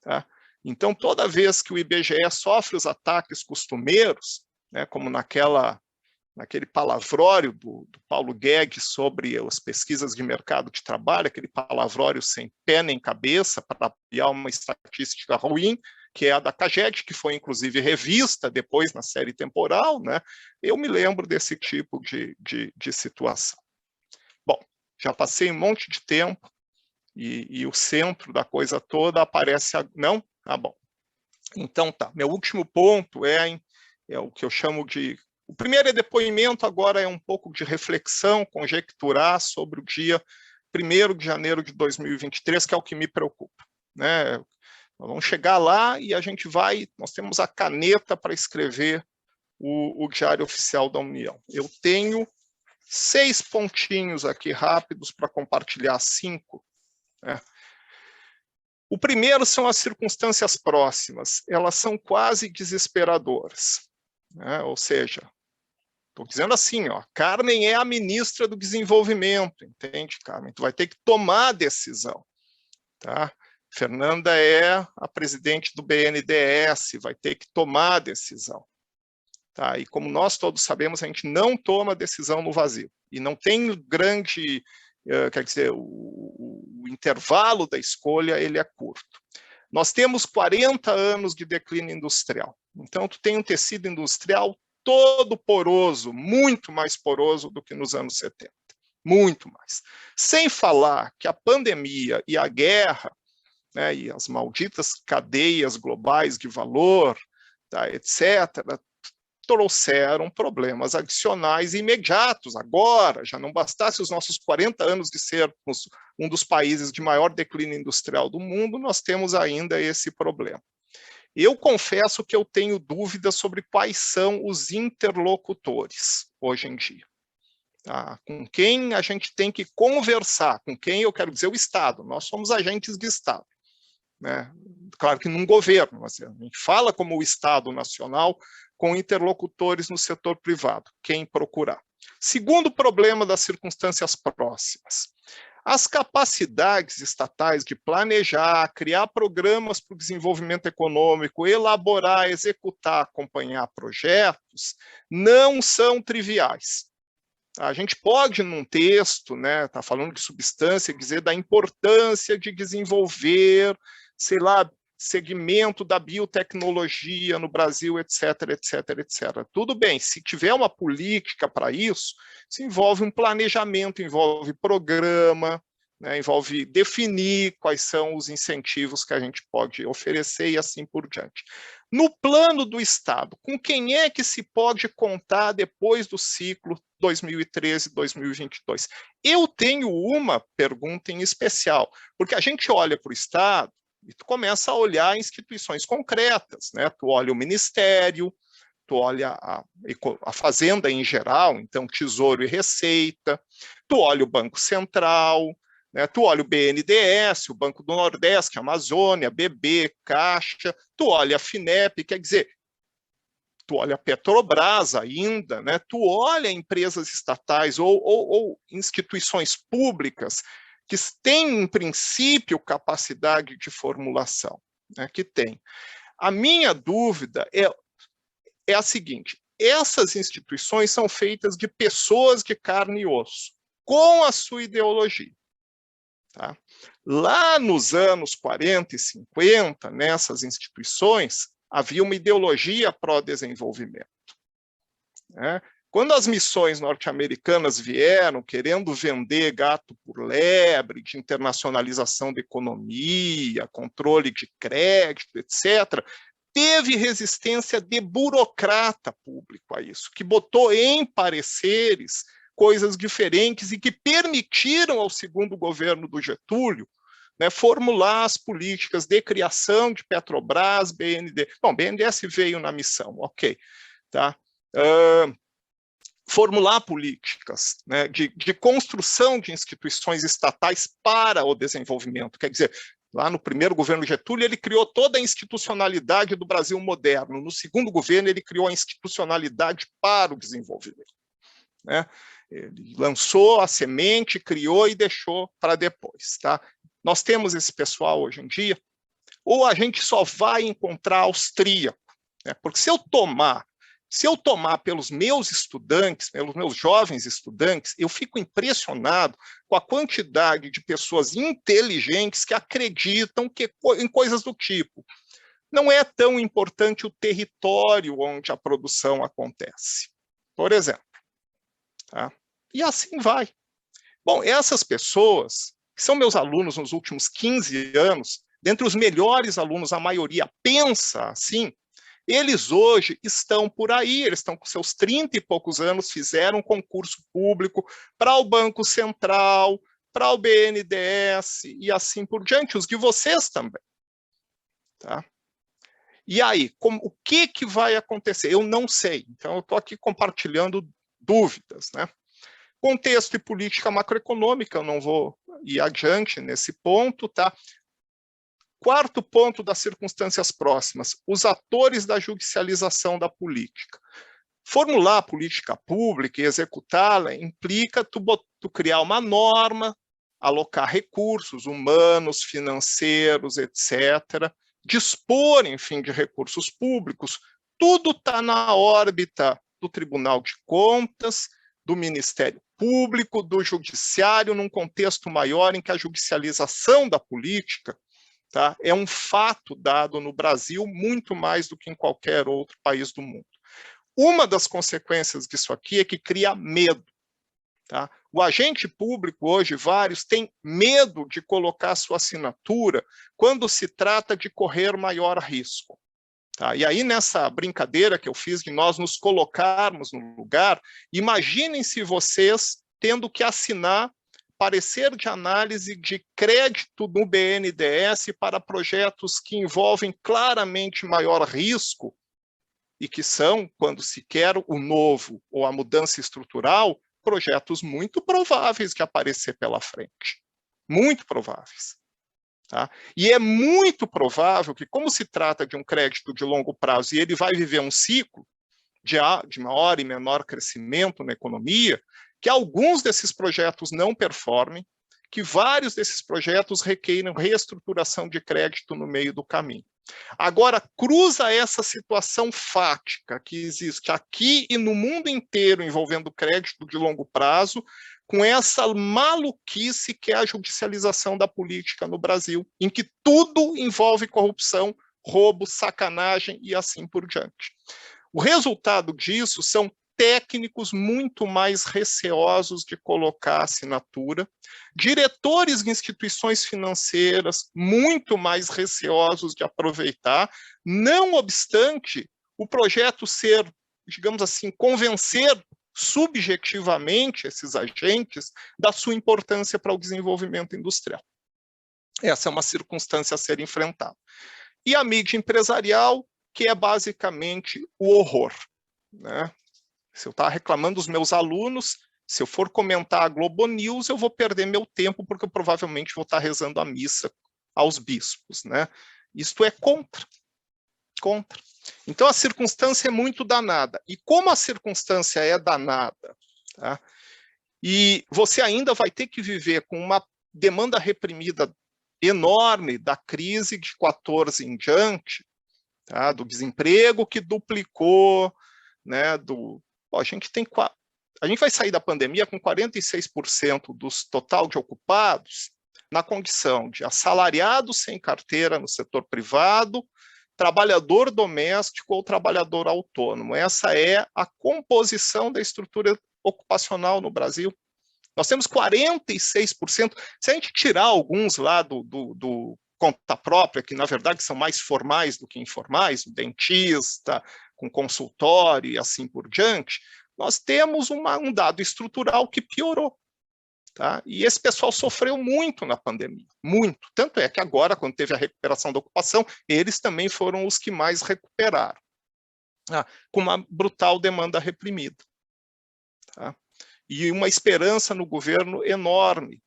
Tá? Então, toda vez que o IBGE sofre os ataques costumeiros, né, como naquele palavrório do Paulo Guedes sobre as pesquisas de mercado de trabalho, aquele palavrório sem pé nem cabeça para apoiar uma estatística ruim, que é a da CAGED, que foi inclusive revista depois na série temporal, né? Eu me lembro desse tipo de situação. Bom, já passei um monte de tempo e o centro da coisa toda aparece... Não? Ah, bom. Então tá, meu último ponto é o que eu chamo de... O primeiro é depoimento, agora é um pouco de reflexão, conjecturar sobre o dia 1º de janeiro de 2023, que é o que me preocupa, né? Nós vamos chegar lá e a gente nós temos a caneta para escrever o Diário Oficial da União. Eu tenho 6 pontinhos aqui rápidos para compartilhar 5. Né? O primeiro são as circunstâncias próximas, elas são quase desesperadoras. Né? Ou seja, estou dizendo assim, ó, Carmen é a ministra do Desenvolvimento, entende, Carmen? Tu vai ter que tomar a decisão, tá? Fernanda é a presidente do BNDES, vai ter que tomar a decisão. Tá? E como nós todos sabemos, a gente não toma decisão no vazio. E não tem grande, quer dizer, o intervalo da escolha ele é curto. Nós temos 40 anos de declínio industrial. Então, tu tem um tecido industrial todo poroso, muito mais poroso do que nos anos 70. Muito mais. Sem falar que a pandemia e a guerra, né, e as malditas cadeias globais de valor, tá, etc., trouxeram problemas adicionais e imediatos. Agora, já não bastasse os nossos 40 anos de sermos um dos países de maior declínio industrial do mundo, nós temos ainda esse problema. Eu confesso que eu tenho dúvidas sobre quais são os interlocutores hoje em dia. Tá? Com quem a gente tem que conversar, com quem eu quero dizer o Estado, nós somos agentes de Estado. Né? Claro que num governo, mas a gente fala como o Estado nacional com interlocutores no setor privado, quem procurar. Segundo problema das circunstâncias próximas, as capacidades estatais de planejar, criar programas para o desenvolvimento econômico, elaborar, executar, acompanhar projetos, não são triviais. A gente pode, num texto, né, tá falando de substância, dizer da importância de desenvolver, sei lá, segmento da biotecnologia no Brasil, etc, etc, etc. Tudo bem, se tiver uma política para isso, se envolve um planejamento, envolve programa, né, envolve definir quais são os incentivos que a gente pode oferecer e assim por diante. No plano do Estado, com quem é que se pode contar depois do ciclo 2013-2022? Eu tenho uma pergunta em especial, porque a gente olha para o Estado e tu começa a olhar instituições concretas, né? Tu olha o Ministério, tu olha a Fazenda em geral, então Tesouro e Receita, tu olha o Banco Central, né? Tu olha o BNDES, o Banco do Nordeste, a Amazônia, BB, Caixa, tu olha a FINEP, quer dizer, tu olha a Petrobras ainda, né? Tu olha empresas estatais ou instituições públicas que têm, em princípio, capacidade de formulação, né? Que tem. A minha dúvida é a seguinte, essas instituições são feitas de pessoas de carne e osso, com a sua ideologia. Tá? Lá nos anos 40 e 50, nessas instituições, havia uma ideologia pró-desenvolvimento. Né? Quando as missões norte-americanas vieram querendo vender gato por lebre, de internacionalização da economia, controle de crédito, etc., teve resistência de burocrata público a isso, que botou em pareceres coisas diferentes e que permitiram ao segundo governo do Getúlio, né, formular as políticas de criação de Petrobras, BNDES. Bom, BNDES veio na missão, ok. Tá? Formular políticas, né, de construção de instituições estatais para o desenvolvimento. Quer dizer, lá no primeiro governo Getúlio, ele criou toda a institucionalidade do Brasil moderno. No segundo governo, ele criou a institucionalidade para o desenvolvimento. Né? Ele lançou a semente, criou e deixou para depois. Tá? Nós temos esse pessoal hoje em dia, ou a gente só vai encontrar austríaco, né? Porque se eu tomar pelos meus estudantes, pelos meus jovens estudantes, eu fico impressionado com a quantidade de pessoas inteligentes que acreditam em coisas do tipo: não é tão importante o território onde a produção acontece, por exemplo. Tá? E assim vai. Bom, essas pessoas, que são meus alunos nos últimos 15 anos, dentre os melhores alunos, a maioria pensa assim, eles hoje estão por aí, eles estão com seus 30 e poucos anos, fizeram um concurso público para o Banco Central, para o BNDES e assim por diante, os de vocês também. Tá? E aí, o que vai acontecer? Eu não sei, então eu estou aqui compartilhando dúvidas, né? Contexto e política macroeconômica, eu não vou ir adiante nesse ponto, tá? Quarto ponto das circunstâncias próximas, os atores da judicialização da política. Formular a política pública e executá-la implica tu criar uma norma, alocar recursos humanos, financeiros, etc., dispor, enfim, de recursos públicos. Tudo está na órbita do Tribunal de Contas, do Ministério Público, do Judiciário, num contexto maior em que a judicialização da política, tá, é um fato dado no Brasil muito mais do que em qualquer outro país do mundo. Uma das consequências disso aqui é que cria medo. Tá? O agente público hoje, vários, tem medo de colocar sua assinatura quando se trata de correr maior risco. Tá? E aí, nessa brincadeira que eu fiz de nós nos colocarmos no lugar, imaginem-se vocês tendo que assinar parecer de análise de crédito no BNDES para projetos que envolvem claramente maior risco e que são, quando se quer o novo ou a mudança estrutural, projetos muito prováveis de aparecer pela frente. Muito prováveis. Tá? E é muito provável que, como se trata de um crédito de longo prazo e ele vai viver um ciclo de maior e menor crescimento na economia, que alguns desses projetos não performem, que vários desses projetos requeiram reestruturação de crédito no meio do caminho. Agora, cruza essa situação fática que existe aqui e no mundo inteiro envolvendo crédito de longo prazo, com essa maluquice que é a judicialização da política no Brasil, em que tudo envolve corrupção, roubo, sacanagem e assim por diante. O resultado disso são técnicos muito mais receosos de colocar assinatura, diretores de instituições financeiras muito mais receosos de aproveitar, não obstante o projeto ser, digamos assim, convencer subjetivamente esses agentes da sua importância para o desenvolvimento industrial. Essa é uma circunstância a ser enfrentada. E a mídia empresarial, que é basicamente o horror, né? Se eu estar reclamando dos meus alunos, se eu for comentar a Globo News, eu vou perder meu tempo, porque eu provavelmente vou estar rezando a missa aos bispos, né? Isto é contra. Então, a circunstância é muito danada. E como a circunstância é danada, tá? E você ainda vai ter que viver com uma demanda reprimida enorme da crise de 14 em diante, tá? Do desemprego que duplicou, né? A gente vai sair da pandemia com 46% dos total de ocupados na condição de assalariados sem carteira no setor privado trabalhador doméstico ou trabalhador autônomo. Essa é a composição da estrutura ocupacional no Brasil. Nós temos 46%. Se a gente tirar alguns lá do conta própria, que na verdade são mais formais do que informais, o dentista, com consultório e assim por diante, nós temos um dado estrutural que piorou. Tá? E esse pessoal sofreu muito na pandemia, muito. Tanto é que agora, quando teve a recuperação da ocupação, eles também foram os que mais recuperaram, tá? Com uma brutal demanda reprimida. Tá? E uma esperança no governo enorme.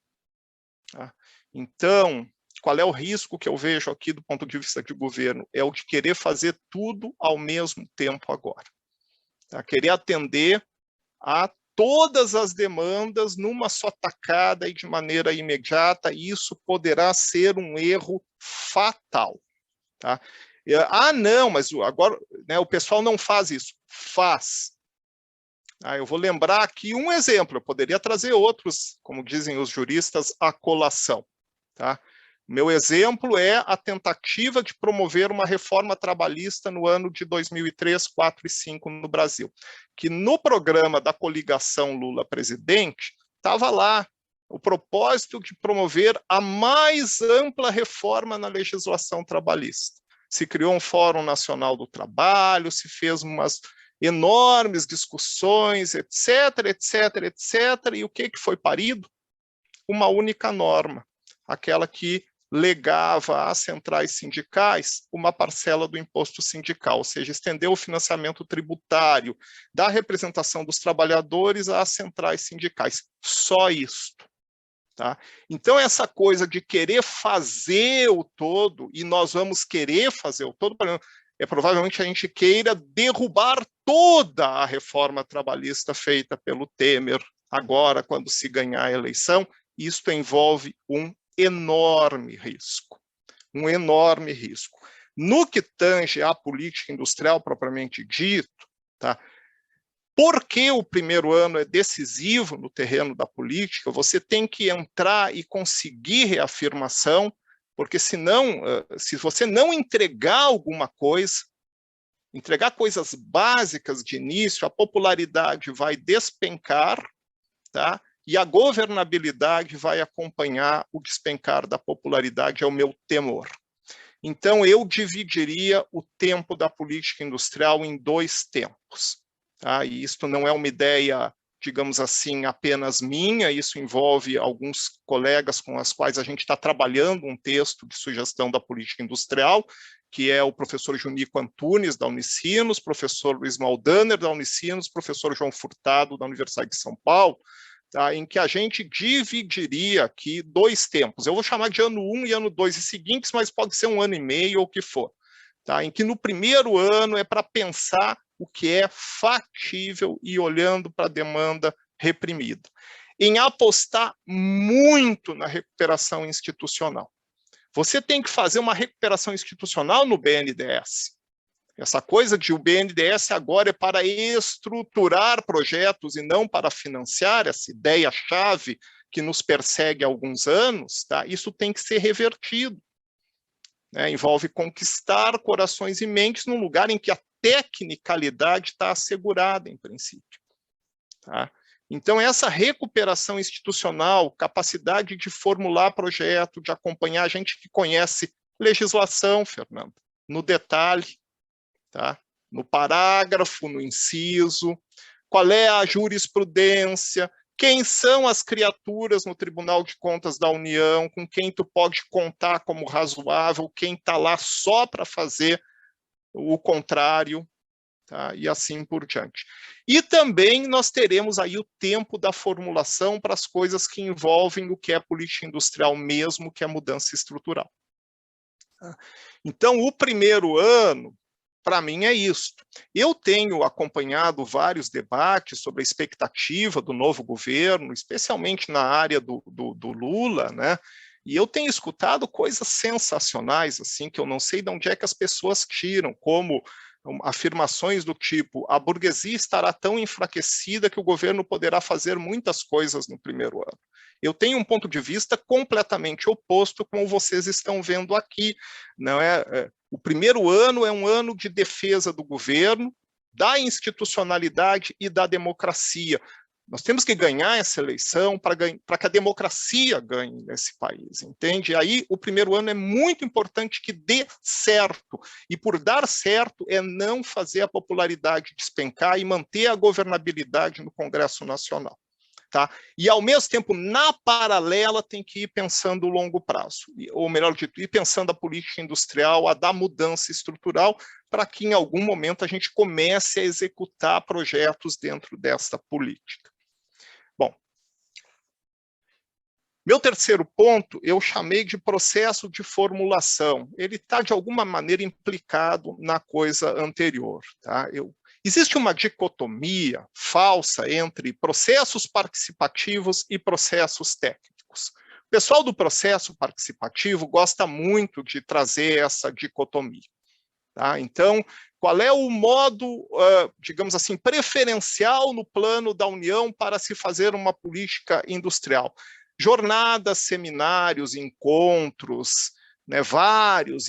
Tá? Então, qual é o risco que eu vejo aqui do ponto de vista de governo? É o de querer fazer tudo ao mesmo tempo agora. Tá? Querer atender a todas as demandas numa só tacada e de maneira imediata, e isso poderá ser um erro fatal. Tá? Não, mas agora, né, o pessoal não faz isso. Faz. Eu vou lembrar aqui um exemplo, eu poderia trazer outros, como dizem os juristas, à colação. Tá? Meu exemplo é a tentativa de promover uma reforma trabalhista no ano de 2003, 4 e 5 no Brasil, que no programa da coligação Lula-presidente estava lá o propósito de promover a mais ampla reforma na legislação trabalhista. Se criou um Fórum Nacional do Trabalho, se fez umas enormes discussões, etc., etc., etc., e o que foi parido? Uma única norma, aquela que legava às centrais sindicais uma parcela do imposto sindical, ou seja, estendeu o financiamento tributário da representação dos trabalhadores às centrais sindicais. Só isto. Tá? Então, essa coisa de querer fazer o todo, e nós vamos querer fazer o todo, provavelmente a gente queira derrubar toda a reforma trabalhista feita pelo Temer agora, quando se ganhar a eleição. Isto envolve um enorme risco, um enorme risco. No que tange à política industrial propriamente dito, tá? Porque o primeiro ano é decisivo no terreno da política, você tem que entrar e conseguir reafirmação, porque senão, se você não entregar alguma coisa, entregar coisas básicas de início, a popularidade vai despencar, tá? E a governabilidade vai acompanhar o despencar da popularidade, é o meu temor. Então, eu dividiria o tempo da política industrial em 2 tempos. Tá? E isto não é uma ideia, digamos assim, apenas minha, isso envolve alguns colegas com os quais a gente está trabalhando um texto de sugestão da política industrial, que é o professor Junico Antunes, da Unicinos, professor Luiz Maldaner, da Unicinos, professor João Furtado, da Universidade de São Paulo, tá, em que a gente dividiria aqui 2 tempos. Eu vou chamar de ano 1 e ano 2 e seguintes, mas pode ser 1 ano e meio ou o que for. Tá, em que no primeiro ano é para pensar o que é factível e olhando para a demanda reprimida. Em apostar muito na recuperação institucional. Você tem que fazer uma recuperação institucional no BNDES. Essa coisa de o BNDES agora é para estruturar projetos e não para financiar, essa ideia-chave que nos persegue há alguns anos, tá? Isso tem que ser revertido. Né? Envolve conquistar corações e mentes num lugar em que a tecnicalidade está assegurada, em princípio. Tá? Então, essa recuperação institucional, capacidade de formular projeto, de acompanhar a gente que conhece legislação, Fernando, no detalhe, tá? No parágrafo, no inciso, qual é a jurisprudência, quem são as criaturas no Tribunal de Contas da União, com quem tu pode contar como razoável, quem está lá só para fazer o contrário, tá? E assim por diante. E também nós teremos aí o tempo da formulação para as coisas que envolvem o que é política industrial mesmo, que é mudança estrutural. Tá? Então, o primeiro ano, para mim, é isso. Eu tenho acompanhado vários debates sobre a expectativa do novo governo, especialmente na área do Lula, né? E eu tenho escutado coisas sensacionais, assim, que eu não sei de onde é que as pessoas tiram, como afirmações do tipo: a burguesia estará tão enfraquecida que o governo poderá fazer muitas coisas no primeiro ano. Eu tenho um ponto de vista completamente oposto, como vocês estão vendo aqui. Não é? O primeiro ano é um ano de defesa do governo, da institucionalidade e da democracia. Nós temos que ganhar essa eleição para que a democracia ganhe nesse país, entende? E aí o primeiro ano é muito importante que dê certo, e por dar certo é não fazer a popularidade despencar e manter a governabilidade no Congresso Nacional. Tá? E, ao mesmo tempo, na paralela, tem que ir pensando o longo prazo, ou melhor dito, ir pensando a política industrial, a dar mudança estrutural, para que, em algum momento, a gente comece a executar projetos dentro dessa política. Bom, meu terceiro ponto, eu chamei de processo de formulação. Ele está, de alguma maneira, implicado na coisa anterior. Tá? Existe uma dicotomia falsa entre processos participativos e processos técnicos. O pessoal do processo participativo gosta muito de trazer essa dicotomia. Tá? Então, qual é o modo, digamos assim, preferencial no plano da União para se fazer uma política industrial? Jornadas, seminários, encontros, né,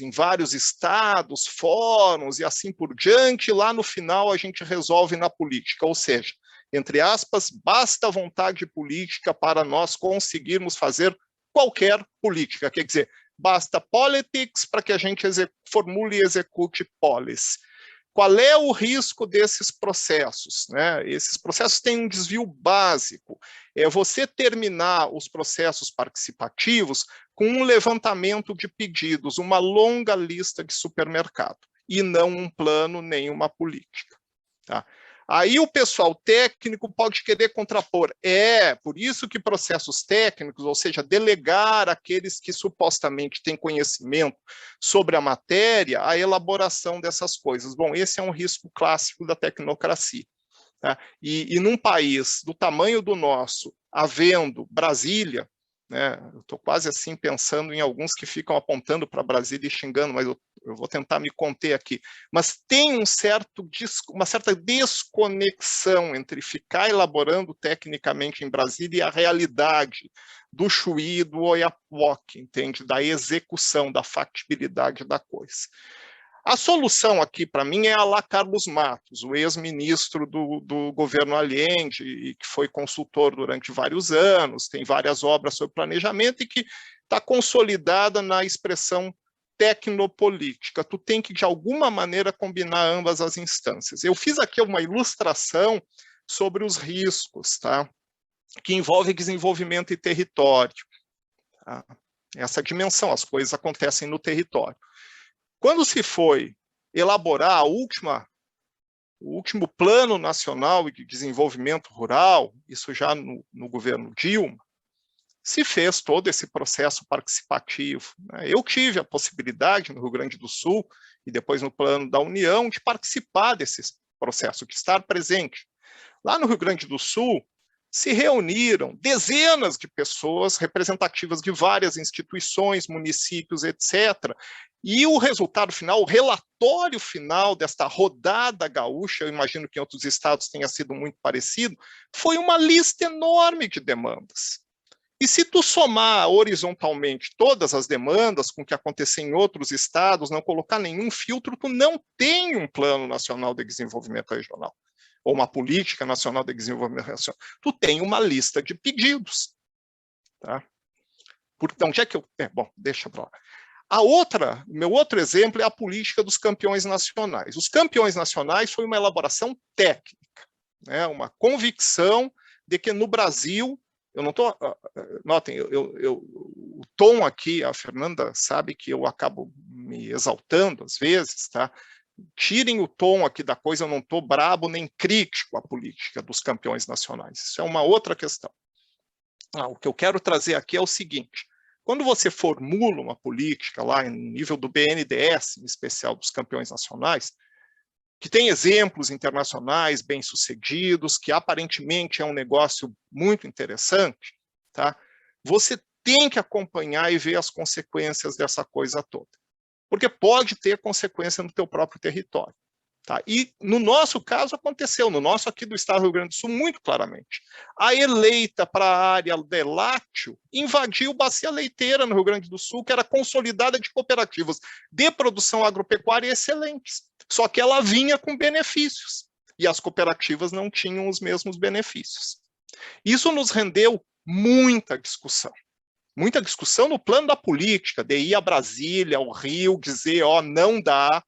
em vários estados, fóruns e assim por diante, lá no final a gente resolve na política, ou seja, entre aspas, basta vontade política para nós conseguirmos fazer qualquer política, quer dizer, basta politics para que a gente formule e execute policy. Qual é o risco desses processos? Né? Esses processos têm um desvio básico. É você terminar os processos participativos com um levantamento de pedidos, uma longa lista de supermercado, e não um plano nem uma política. Tá? Aí o pessoal técnico pode querer contrapor. Por isso que processos técnicos, ou seja, delegar aqueles que supostamente têm conhecimento sobre a matéria, a elaboração dessas coisas. Bom, esse é um risco clássico da tecnocracia. Tá? E num país do tamanho do nosso, havendo Brasília, né, eu estou quase assim pensando em alguns que ficam apontando para Brasília e xingando, mas eu vou tentar me conter aqui. Mas tem uma certa desconexão entre ficar elaborando tecnicamente em Brasília e a realidade do Chuí e do Oiapoque, entende? Da execução, da factibilidade da coisa. A solução aqui, para mim, é a lá Carlos Matos, o ex-ministro do governo Allende, e que foi consultor durante vários anos, tem várias obras sobre planejamento e que está consolidada na expressão tecnopolítica. Tu tem que, de alguma maneira, combinar ambas as instâncias. Eu fiz aqui uma ilustração sobre os riscos, tá? Que envolve desenvolvimento e território. Tá? Essa dimensão, as coisas acontecem no território. Quando se foi elaborar o último Plano Nacional de Desenvolvimento Rural, isso já no governo Dilma, se fez todo esse processo participativo. Eu tive a possibilidade, no Rio Grande do Sul, e depois no Plano da União, de participar desse processo, de estar presente. Lá no Rio Grande do Sul, se reuniram dezenas de pessoas representativas de várias instituições, municípios, etc., e o resultado final, o relatório final desta rodada gaúcha, eu imagino que em outros estados tenha sido muito parecido, foi uma lista enorme de demandas. E se tu somar horizontalmente todas as demandas com o que aconteceu em outros estados, não colocar nenhum filtro, tu não tem um Plano Nacional de Desenvolvimento Regional, ou uma Política Nacional de Desenvolvimento Regional. Tu tem uma lista de pedidos. Tá? Então, já que eu... bom, deixa para lá. Meu outro exemplo é a política dos campeões nacionais. Os campeões nacionais foi uma elaboração técnica, né? Uma convicção de que no Brasil, eu não estou... Notem, o tom aqui, a Fernanda sabe que eu acabo me exaltando às vezes, tá? Tirem o tom aqui da coisa, eu não estou brabo nem crítico à política dos campeões nacionais. Isso é uma outra questão. O que eu quero trazer aqui é o seguinte: quando você formula uma política lá em nível do BNDES, em especial dos campeões nacionais, que tem exemplos internacionais bem-sucedidos, que aparentemente é um negócio muito interessante, tá? Você tem que acompanhar e ver as consequências dessa coisa toda. Porque pode ter consequência no teu próprio território. Tá? E no nosso caso aconteceu, no nosso aqui do estado do Rio Grande do Sul, muito claramente. A eleita para a área de lácteo invadiu bacia leiteira no Rio Grande do Sul, que era consolidada de cooperativas de produção agropecuária excelentes. Só que ela vinha com benefícios, e as cooperativas não tinham os mesmos benefícios. Isso nos rendeu muita discussão no plano da política, de ir a Brasília, ao Rio, dizer, ó, não dá.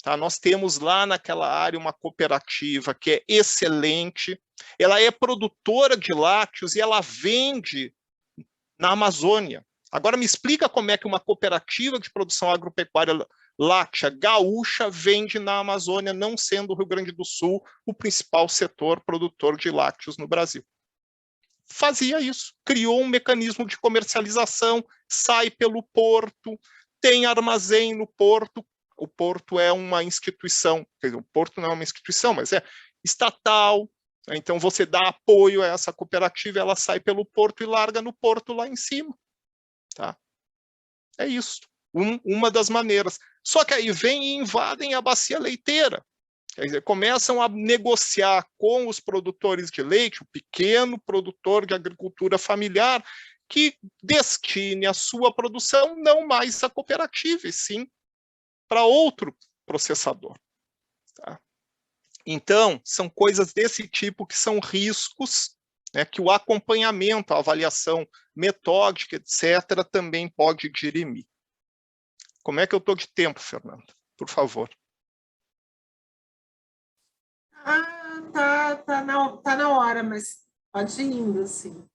Tá? Nós temos lá naquela área uma cooperativa que é excelente, ela é produtora de lácteos e ela vende na Amazônia. Agora me explica como é que uma cooperativa de produção agropecuária láctea gaúcha vende na Amazônia, não sendo o Rio Grande do Sul o principal setor produtor de lácteos no Brasil. Fazia isso, criou um mecanismo de comercialização, sai pelo porto, tem armazém no porto. O porto é uma instituição, quer dizer, o porto não é uma instituição, mas é estatal, então você dá apoio a essa cooperativa, ela sai pelo porto e larga no porto lá em cima. Tá? É isso, uma das maneiras. Só que aí vem e invadem a bacia leiteira. Quer dizer, começam a negociar com os produtores de leite, o pequeno produtor de agricultura familiar, que destine a sua produção não mais à cooperativa, e sim para outro processador. Tá? Então, são coisas desse tipo que são riscos, né, que o acompanhamento, a avaliação metódica, etc., também pode dirimir. Como é que eu estou de tempo, Fernanda? Por favor. Tá na hora, mas pode ir indo, assim.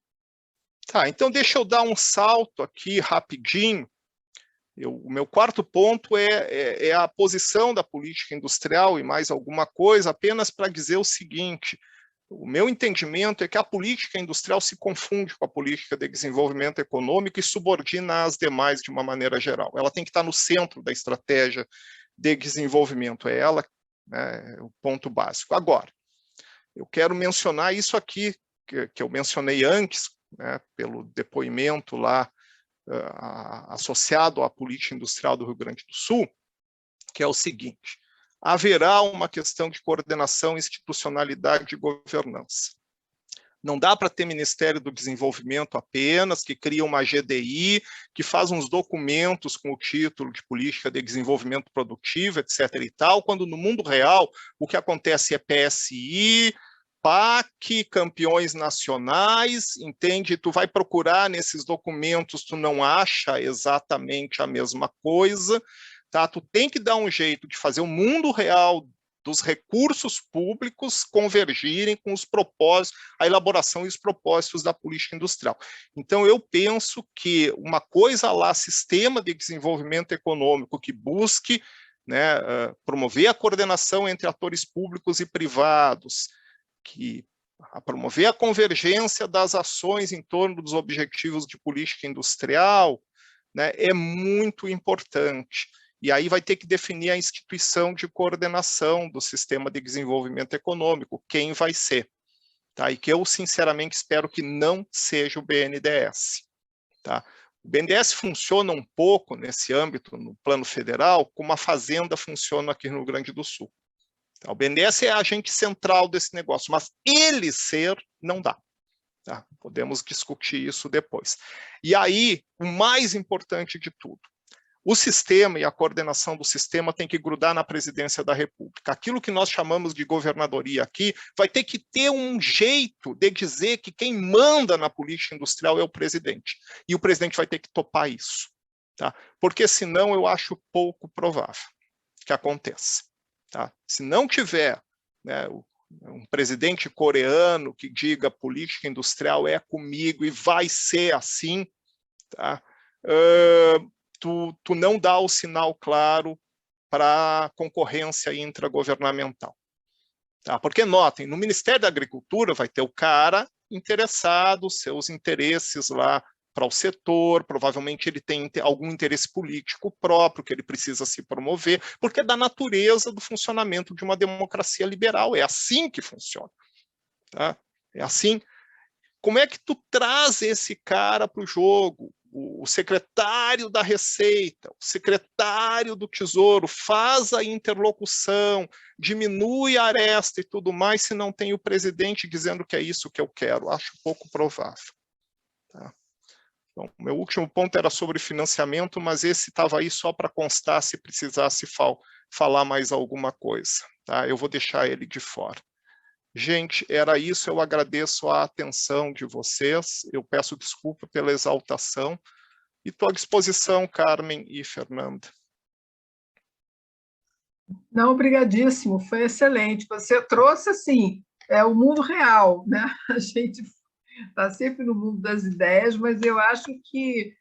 Tá, então deixa eu dar um salto aqui rapidinho. O meu quarto ponto é a posição da política industrial e mais alguma coisa, apenas para dizer o seguinte: o meu entendimento é que a política industrial se confunde com a política de desenvolvimento econômico e subordina as demais de uma maneira geral. Ela tem que estar no centro da estratégia de desenvolvimento, é ela, né, o ponto básico. Agora, eu quero mencionar isso aqui, que eu mencionei antes, né, pelo depoimento lá, associado à política industrial do Rio Grande do Sul, que é o seguinte: haverá uma questão de coordenação, institucionalidade e governança. Não dá para ter Ministério do Desenvolvimento apenas, que cria uma GDI, que faz uns documentos com o título de Política de Desenvolvimento Produtivo, etc. e tal, quando no mundo real o que acontece é PSI, PAC, campeões nacionais, entende? Tu vai procurar nesses documentos, tu não acha exatamente a mesma coisa, tá? Tu tem que dar um jeito de fazer o mundo real dos recursos públicos convergirem com os propósitos, a elaboração e os propósitos da política industrial. Então, eu penso que uma coisa lá, sistema de desenvolvimento econômico que busque, né, promover a coordenação entre atores públicos e privados, que a promover a convergência das ações em torno dos objetivos de política industrial, né, é muito importante. E aí vai ter que definir a instituição de coordenação do sistema de desenvolvimento econômico, quem vai ser. Tá? E que eu, sinceramente, espero que não seja o BNDES. Tá? O BNDES funciona um pouco nesse âmbito, no plano federal, como a Fazenda funciona aqui no Rio Grande do Sul. O BNDES é a agente central desse negócio, mas ele ser não dá. Tá? Podemos discutir isso depois. E aí, o mais importante de tudo, o sistema e a coordenação do sistema tem que grudar na presidência da República. Aquilo que nós chamamos de governadoria aqui vai ter que ter um jeito de dizer que quem manda na política industrial é o presidente. E o presidente vai ter que topar isso. Tá? Porque senão eu acho pouco provável que aconteça. Tá? Se não tiver, né, um presidente coreano que diga política industrial é comigo e vai ser assim, tá? Tu não dá o sinal claro para a concorrência intragovernamental. Tá? Porque, notem, no Ministério da Agricultura vai ter o cara interessado, seus interesses lá para o setor, provavelmente ele tem algum interesse político próprio que ele precisa se promover, porque é da natureza do funcionamento de uma democracia liberal, é assim que funciona. Tá? É assim. Como é que tu traz esse cara para o jogo? o secretário da Receita, o secretário do Tesouro faz a interlocução, diminui a aresta e tudo mais, se não tem o presidente dizendo que é isso que eu quero. Acho pouco provável. Tá? Bom, meu último ponto era sobre financiamento, mas esse estava aí só para constar se precisasse falar mais alguma coisa. Tá? Eu vou deixar ele de fora. Gente, era isso, eu agradeço a atenção de vocês, eu peço desculpa pela exaltação e estou à disposição, Carmen e Fernanda. Não, obrigadíssimo, foi excelente. Você trouxe, assim, o mundo real, né? A gente está sempre no mundo das ideias, mas eu acho que,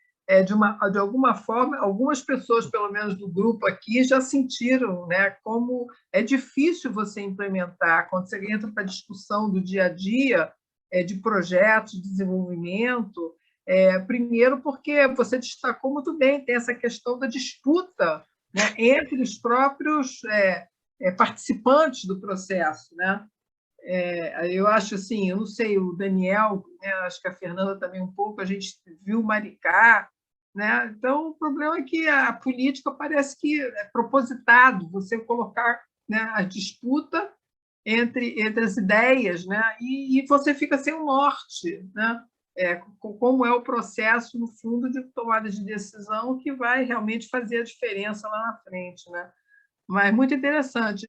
de alguma forma, algumas pessoas, pelo menos do grupo aqui, já sentiram, né, como é difícil você implementar, quando você entra para a discussão do dia a dia, de projetos, de desenvolvimento, primeiro porque você destacou muito bem, tem essa questão da disputa, né, entre os próprios participantes do processo, né? Eu acho assim, eu não sei, o Daniel, né, acho que a Fernanda também um pouco, a gente viu Maricá, né? Então, o problema é que a política parece que é propositado, você colocar, né, a disputa entre as ideias, né? E você fica sem o norte, né? Como é o processo, no fundo, de tomada de decisão que vai realmente fazer a diferença lá na frente, né? Mas muito interessante.